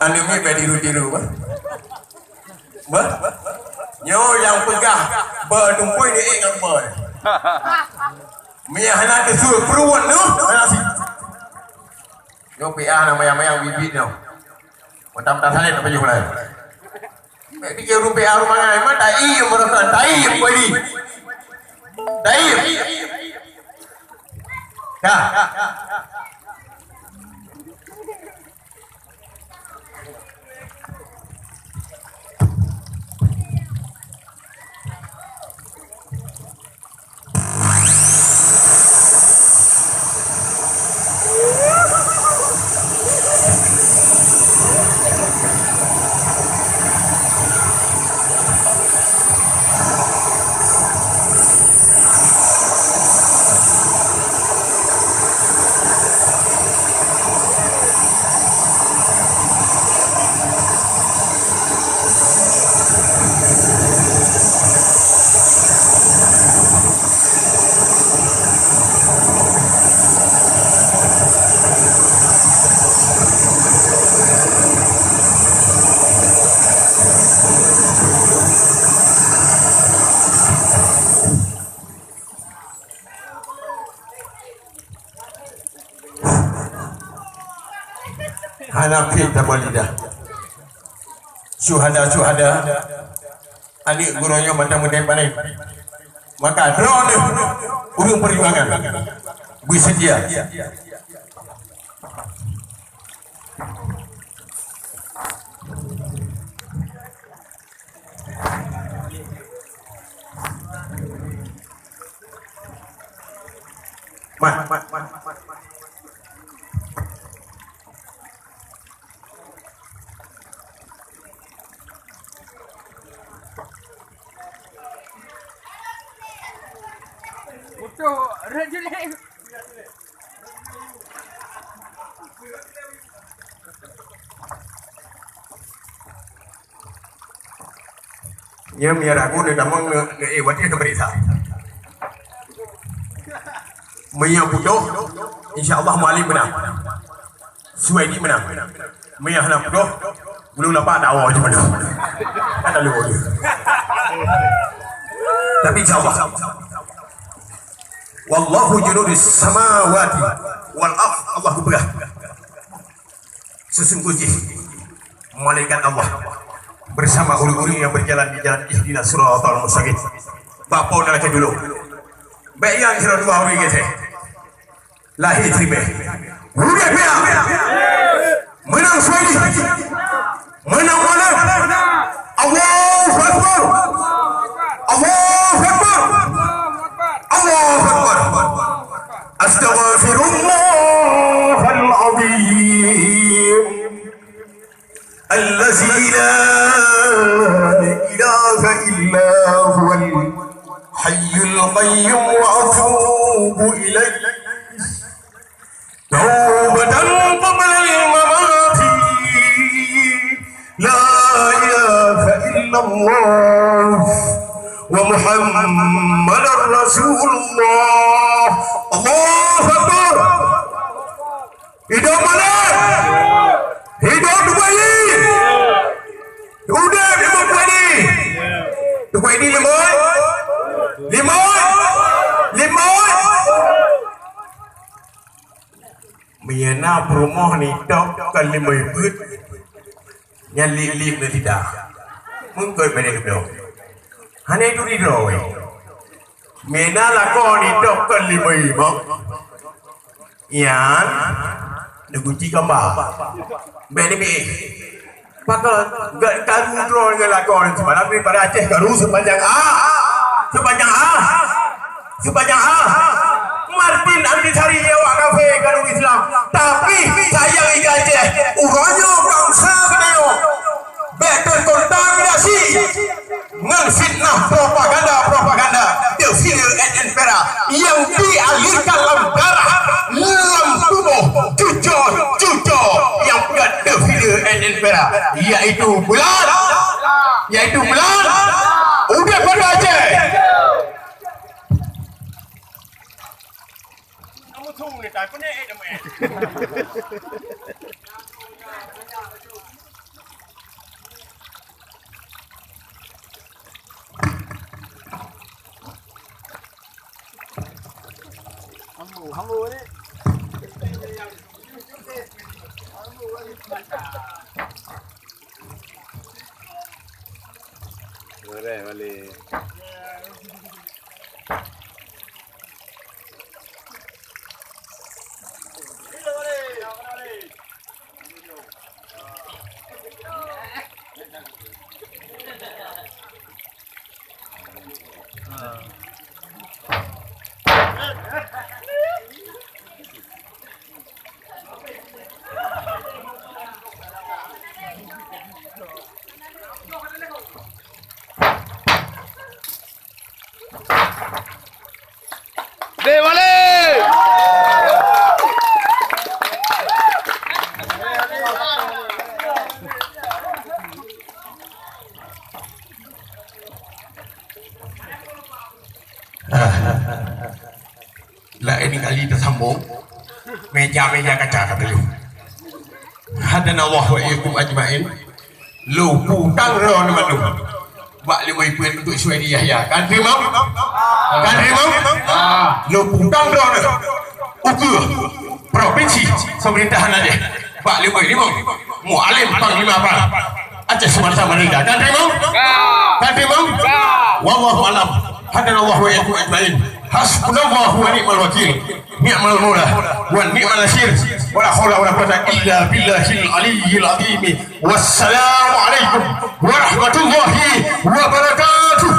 Anu ni beriru-tiru bah. Nyo yang pegah bertumpui ni ingat ber. Mia hana ke sur peruan tu. Yo PA nama yang bibit tu. Matam-matam salin apa je mulai. Mek fikir rupiah rumah ngai mah dai mereka dai beli. Dai. Dah. Anak kita balidah syuhada adik gurunya macam mudah panik maka drone urung perjuangan bersedia ya biar aku dah damang wati ke berita. Maya budoh, insya-Allah Mali menang. Suwaidi menang. Maya nak budoh, belum dapat dakwah je menang. Ada lu dia. Tapi insya-Allah. Wallahu junudis samawati wal ardh. Allah berah. Sesungguhnya malaikat Allah bersama ulu-ulu yang berjalan di jalan ihdinas siratal mustaqim. Bapa nak dulu. Baik yang kira dua hari gitu. Lahir terima. Udah pia. Menang Suwaidi. Menang mana? Allahu Akbar. Allahu Akbar. Allahu Akbar. Astaghfirullahal azim. Allazi la ilaha illa huwal hayyul qayyum wa atubu ilaih taubatan qabla al-mamati la ilaha illallah wa muhammadar rasulullah. Allahu Akbar. Hidup mana? Hidup Dubai. Udah Dubai. Dubai ini lima. Mena promoh ni tok kan 5 put. Yang lik ni tidak. Mungkin pada itu. Hanya itu di draw. Mena lakon ni tok kan 5. Yang neguci gambar. Beni. Maka karu draw dengan lakon semalam ni pada Aceh karu sepanjang Martin Andi cari awak kafe karu Islam. Tapi saya ikan Aceh urangnya bangsa kenayo. Betul kontaminasi dengan fitnah propaganda Teofil and Pera yang dialirkan dalam darah dalam tubuh cucu yang punya Teofil and Pera yaitu bulan udah pada Aceh thu này tại cái này mẹ không mua đấy. Boleh, boleh. Lain kali tersambung meja-meja kaca kata lu. Hadana Allah wa iyyakum ajmain. Lu putang ro nama lu. Bak 5 poin untuk Suhaili Yahya. Kan terima? Kan terima? Lu putang ro ni. Ukur provinsi pemerintahan aja. Bak 5 mualim panglima apa? Aceh Sumatera Melaka. Kan terima? Kan terima? Wallahu alam. Hadana Allah wa iyyakum ajmain. Hasbunallahu wa ni'mal wakil. Ni'mal maula wa ni'mal nasir. Wala haula wala quwwata illa billahil aliyyil azim. Wassalamu alaikum warahmatullahi wabarakatuh.